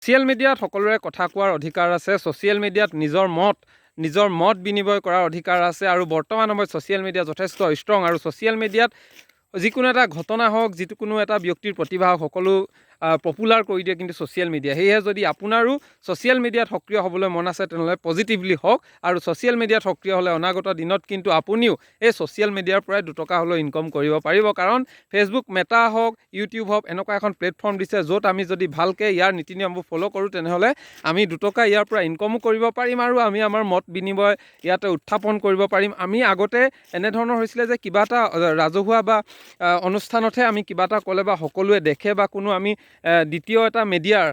Social মিডিয়াত সকলোৰে কথা কোৱাৰ অধিকাৰ আছে। ছ'চিয়েল মিডিয়াত নিজৰ মত বিনিময় কৰাৰ অধিকাৰ আছে আৰু বৰ্তমান সময়ত ছ'চিয়েল মিডিয়া যথেষ্ট ষ্ট্ৰং আৰু ছ'চিয়েল মিডিয়াত যিকোনো এটা ঘটনা হওক, যিকোনো এটা ব্যক্তিৰ প্ৰতিভা হওক, সকলো পপুলাৰ কৰি দিয়ে কিন্তু ছ'চিয়েল মিডিয়া। সেয়েহে যদি আপোনাৰো ছ'চিয়েল মিডিয়াত সক্ৰিয় হ'বলৈ মন আছে তেনেহ'লে পজিটিভলি হওক আৰু ছ'চিয়েল মিডিয়াত সক্ৰিয় হ'লে অনাগত দিনত কিন্তু আপুনিও এই ছ'চিয়েল মিডিয়াৰ পৰাই দুটকা হ'লেও ইনকম কৰিব পাৰিব। কাৰণ ফেচবুক, মেটা হওক, ইউটিউব হওক, এনেকুৱা এখন প্লেটফৰ্ম দিছে য'ত আমি যদি ভালকৈ ইয়াৰ নীতি নিয়মবোৰ ফ'ল' কৰোঁ তেনেহ'লে আমি দুটকা ইয়াৰ পৰা ইনকমো কৰিব পাৰিম আৰু আমি আমাৰ মত বিনিময় ইয়াতে উত্থাপন কৰিব পাৰিম। আমি আগতে এনেধৰণৰ হৈছিলে যে কিবা এটা ৰাজহুৱা বা অনুষ্ঠানতহে আমি কিবা এটা ক'লে বা সকলোৱে দেখে বা কোনো আমি দ্বিতীয় এটা মিডিয়াৰ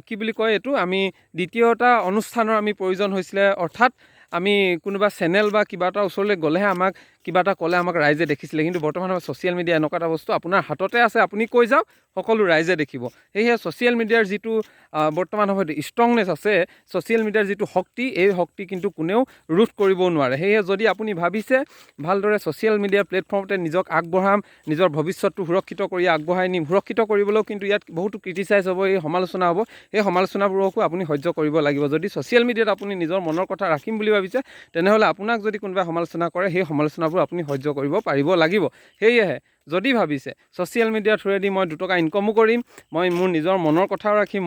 কি বুলি কয় এইটো, আমি দ্বিতীয় এটা অনুষ্ঠানৰ আমি প্ৰয়োজন হৈছিলে। অৰ্থাৎ আমি কোনোবা চেনেল বা কিবা এটা ওচৰলৈ গ'লেহে আমাক কিবা এটা ক'লে আমাক ৰাইজে দেখিছিলে। কিন্তু বৰ্তমান সময়ত ছ'চিয়েল মিডিয়া এনেকুৱা এটা বস্তু আপোনাৰ হাততে আছে, আপুনি কৈ যাওক সকলো ৰাইজে দেখিব। সেয়েহে ছ'চিয়েল মিডিয়াৰ যিটো বৰ্তমান সময়ত ষ্ট্ৰংনেছ আছে, ছ'চিয়েল মিডিয়াৰ যিটো শক্তি, এই শক্তি কিন্তু কোনেও ৰোধ কৰিবও নোৱাৰে। সেয়েহে যদি আপুনি ভাবিছে ভালদৰে ছ'চিয়েল মিডিয়া প্লেটফৰ্মতে নিজক আগবঢ়াম, নিজৰ ভৱিষ্যতটো সুৰক্ষিত কৰি আগবঢ়াই নিম, সুৰক্ষিত কৰিবলৈও কিন্তু ইয়াত বহুতো ক্ৰিটিচাইজ হ'ব, এই সমালোচনা হ'ব। সেই সমালোচনাবোৰকো আপুনি সহ্য কৰিব লাগিব। যদি ছ'চিয়েল মিডিয়াত আপুনি নিজৰ মনৰ কথা ৰাখিম বুলি ভাবিছে তেনেহ'লে আপোনাক যদি কোনোবাই সমালোচনা কৰে সেই সমালোচনাবোৰ আপুনি সহ্য কৰিব পাৰিব লাগিব। সেয়েহে যদি ভাবিছে ছ'চিয়েল মিডিয়াৰ থ্ৰুৱেদি মই দুটকা ইনকমো কৰিম, মই মোৰ নিজৰ মনৰ কথাও ৰাখিম,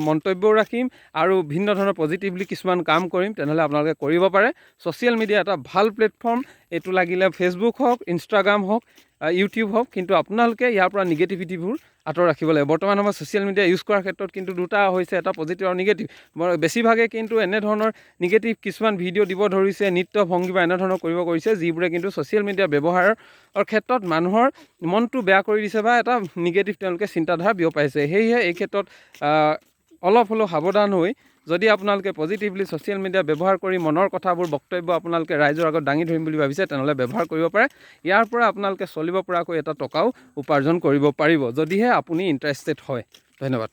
মন্তব্যও ৰাখিম আৰু ভিন্ন ধৰণৰ পজিটিভলি কিছুমান কাম কৰিম, তেনেহ'লে আপোনালোকে কৰিব পাৰে। ছ'চিয়েল মিডিয়া এটা ভাল প্লেটফৰ্ম। এইটো লাগিলে ফেচবুক হওক, ইনষ্টাগ্ৰাম হওক, ইউটিউব হওক, কিন্তু আপোনালোকে ইয়াৰ পৰা নিগেটিভিটিবোৰ আঁতৰাই ৰাখিব লাগে। বৰ্তমান সময়ত ছ'চিয়েল মিডিয়া ইউজ কৰাৰ ক্ষেত্ৰত কিন্তু দুটা হৈছে, এটা পজিটিভ আৰু নিগেটিভ। বেছিভাগে কিন্তু এনেধৰণৰ নিগেটিভ কিছুমান ভিডিঅ' দিব ধৰিছে, নৃত্য ভংগী বা এনেধৰণৰ কৰিব কৰিছে, যিবোৰে কিন্তু ছ'চিয়েল মিডিয়া ব্যৱহাৰৰ ক্ষেত্ৰত মানুহৰ মনটো বেয়া কৰি দিছে বা এটা নিগেটিভ তেওঁলোকে চিন্তাধাৰা বিয়পাইছে। সেয়েহে এই ক্ষেত্ৰত অলপ হ'লেও সাৱধান হৈ যদি আপোনালোকে পজিটিভলি ছ'চিয়েল মিডিয়া ব্যৱহাৰ কৰি মনৰ কথাবোৰ, বক্তব্য আপোনালোকে ৰাইজৰ আগত দাঙি ধৰিম বুলি ভাবিছে তেনেহ'লে ব্যৱহাৰ কৰিব পাৰে। ইয়াৰ পৰা আপোনালোকে চলিব পৰাকৈ এটা টকাও উপাৰ্জন কৰিব পাৰিব, যদিহে আপুনি ইণ্টাৰেষ্টেড হয়। ধন্যবাদ।